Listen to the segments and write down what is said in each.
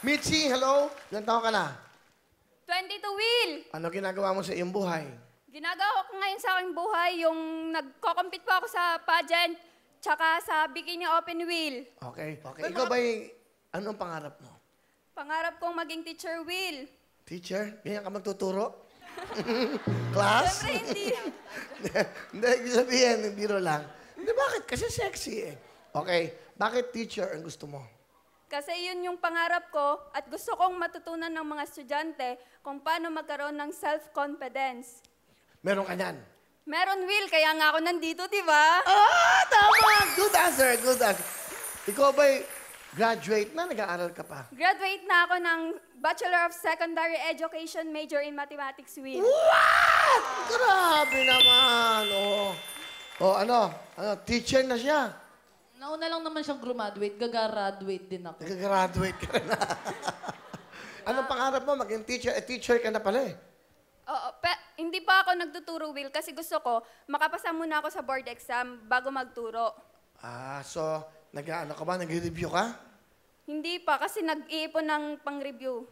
Mitzi, hello. Ilan taon ka na? 22, Will! Ano ginagawa mo sa iyong buhay? Ginagawa ko ngayon sa aking buhay yung nagko-compete po ako sa pageant tsaka sa Bikini Open Wheel. Okay. Ikaw ba'y, anong pangarap mo? Pangarap kong maging teacher, Will. Teacher? Ganyan ka magtuturo? Class? Siyempre hindi. Hindi, ibig sabihin, biro lang. Hindi, bakit? Kasi sexy eh. Okay, bakit teacher ang gusto mo? Kasi yun yung pangarap ko at gusto kong matutunan ng mga estudyante kung paano magkaroon ng self-confidence. Meron ka niyan? Meron, Will, kaya nga ako nandito, di ba? Ah, tama! Good answer, good answer. Ikaw ba'y graduate na? Nag-aaral ka pa? Graduate na ako ng Bachelor of Secondary Education, major in Mathematics, Will. What? Grabe naman. Oh, ano? Teacher na siya. Nauna lang naman siyang graduate, gagraduate din ako. Nag-graduate ka na. Anong pangarap mo? Maging teacher? Teacher ka na pala eh. Oo, hindi pa ako nagtuturo, Will, kasi gusto ko makapasa muna ako sa board exam bago magturo. So, nag-ano ka ba? Nag-review ka? Hindi pa, kasi nag-iipon ng pang-review.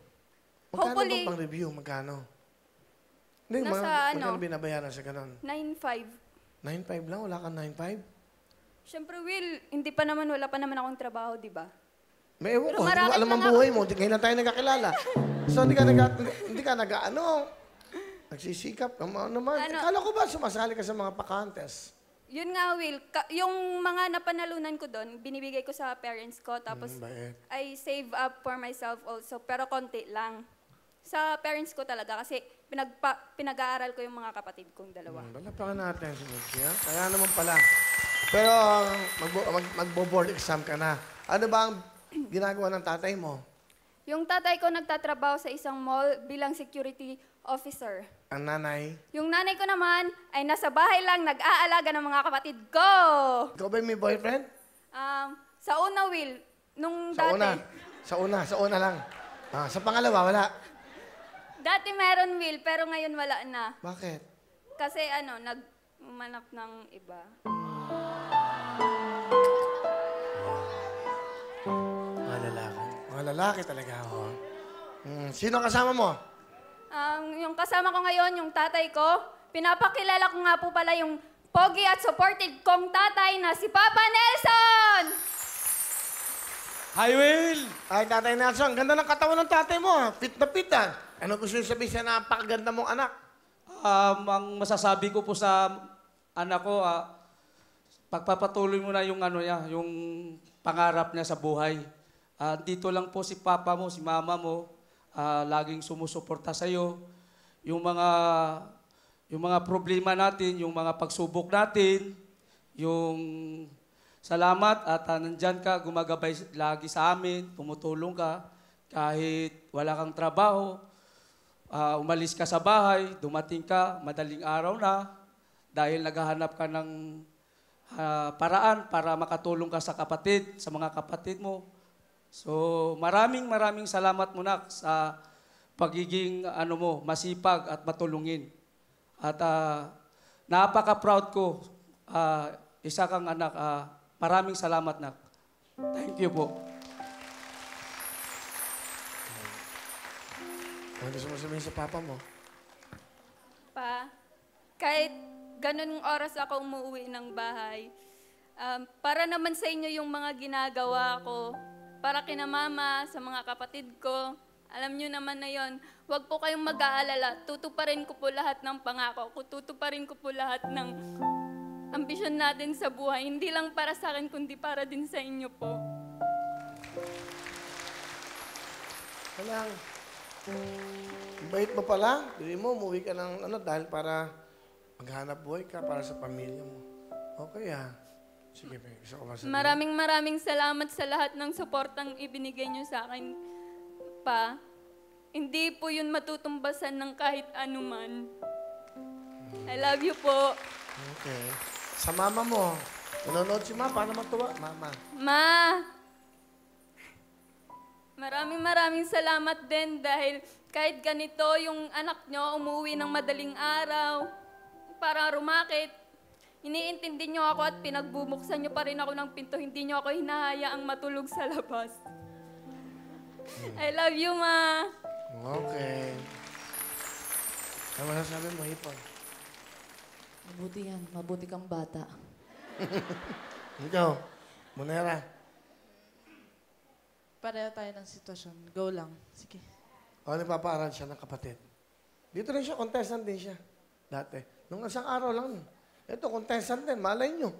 Magkano bang pang-review? Magkano? Hindi, magkano binabayaran sa ganun? 9.5. 9.5 lang? Wala kang 9.5? Siyempre, Will, wala pa naman akong trabaho, di ba? May ewan ko, hindi mo marami alam ang lang buhay mo. Ngayon lang tayo nagkakilala. So, hindi ka nagsisikap. Ano naman? Akala ko ba sumasali ka sa mga pa-contest? Yun nga, Will. Yung mga napanalunan ko doon, binibigay ko sa parents ko. Tapos, I save up for myself also. Pero konti lang. Sa parents ko talaga. Kasi pinag-aaral ko yung mga kapatid kong dalawa. Balapakan natin si Mitzi, ha? Kaya naman pala. Pero magbo-board exam ka na. Ano ba ang ginagawa ng tatay mo? Yung tatay ko nagtatrabaho sa isang mall bilang security officer. Ang nanay? Yung nanay ko naman ay nasa bahay lang nag-aalaga ng mga kapatid ko. Ikaw ba may boyfriend? Sa una, Will, nung Sa dati. Sa una lang. Sa pangalawa, wala. Dati meron, Will, pero ngayon wala na. Bakit? Kasi nagmanap ng iba. Mga lalaki talaga ako. Sino kasama mo? Yung kasama ko ngayon, yung tatay ko, pinapakilala ko nga po pala yung pogi at supportive kong tatay na si Papa Nelson! Hi, Will! Ay, Tatay Nelson, ganda ng katawan ng tatay mo. Fit na fit, ah. Ano gusto nyo sabihin sa napakaganda mong anak? Ang masasabi ko po sa anak ko, pagpapatuloy mo na yung yung pangarap niya sa buhay. Dito lang po si Papa mo, si Mama mo, laging sumusuporta sa iyo. Yung mga problema natin, yung mga pagsubok natin, yung salamat at nandyan ka, gumagabay lagi sa amin, tumutulong ka kahit wala kang trabaho. Umalis ka sa bahay, dumating ka, madaling araw na, dahil naghahanap ka ng paraan para makatulong ka sa mga kapatid mo. So, maraming salamat mo, Nak, sa pagiging masipag at matulungin. At napaka-proud ko, isa kang anak. Maraming salamat, Nak. Thank you po. Ano gusto mo sabihin sa papa mo? Pa, kahit ganun oras ako umuwi ng bahay, para naman sa inyo yung mga ginagawa ko, para kina mama, sa mga kapatid ko, alam nyo naman na yon. Huwag po kayong mag-aalala. Tutuparin ko po lahat ng pangako ko. Tutuparin ko po lahat ng ambisyon natin sa buhay. Hindi lang para sa akin, kundi para din sa inyo po. Walang. Bait mo pala. Bili mo, umuwi ka ng dahil para maghanap buhay ka para sa pamilya mo. Okay, Sige, gusto ko masabihin. Maraming salamat sa lahat ng suportang ibinigay nyo sa akin, Pa. Hindi po yun matutumbasan ng kahit anuman. I love you po. Okay. Sa mama mo, nanonood si Ma, paano matuwa? Mama. Ma, maraming salamat din dahil kahit ganito yung anak nyo umuwi ng madaling araw para rumakit, iniintindi nyo ako at pinagbubuksan nyo pa rin ako ng pinto. Hindi nyo ako hinahayaang matulog sa labas. I love you, Ma. Okay. Ano masasabi mo, Hipon? Mabuti yan. Mabuti kang bata. Ikaw, Monera. Pareho tayo ng sitwasyon. Go lang. Sige. O, nagpapaaral siya ng kapatid. Dito rin siya, contestant din siya. Dati. Nung isang araw lang. Ito, contestant din. Malay nyo.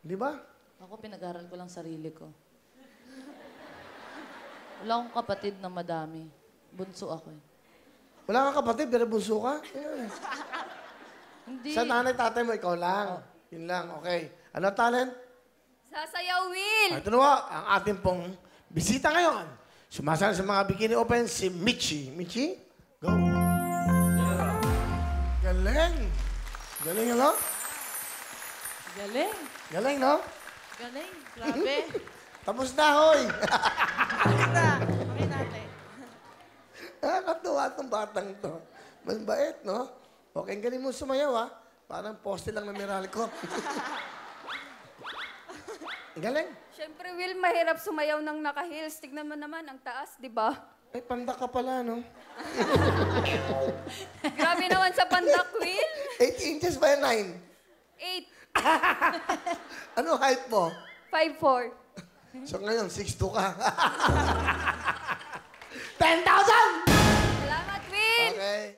Di ba? Ako, pinag-aral ko lang sarili ko. Wala akong kapatid na madami. Bunso ako eh. Wala kang kapatid, pero bunso ka. Eh. Hindi. Sa nanay, tatay mo, ikaw lang. Yun lang, okay. Ano talent? Sasayaw, Will. Ito na po, ang ating pong bisita ngayon. Sumasali sa mga bikini open, si Michi. Michi, go. Galing. Galing, ano? Galing. Galing, no? Galing. Grabe. Tapos na, hoy. Pakita. Pakita natin. Nakakatuwa itong batang to. Mas bait, no? Okay, galing mo sumayaw, ha? Parang poste lang na Meralco. Galing. Siyempre, Will, mahirap sumayaw ng naka-heels. Tignan mo naman, ang taas, di ba? Ay, pandak ka pala, no? Grabe naman sa pandak, Will. 8 inches by 9. 8, Ano height mo? 5'4". So ngayon, 6'2 ka. 10,000!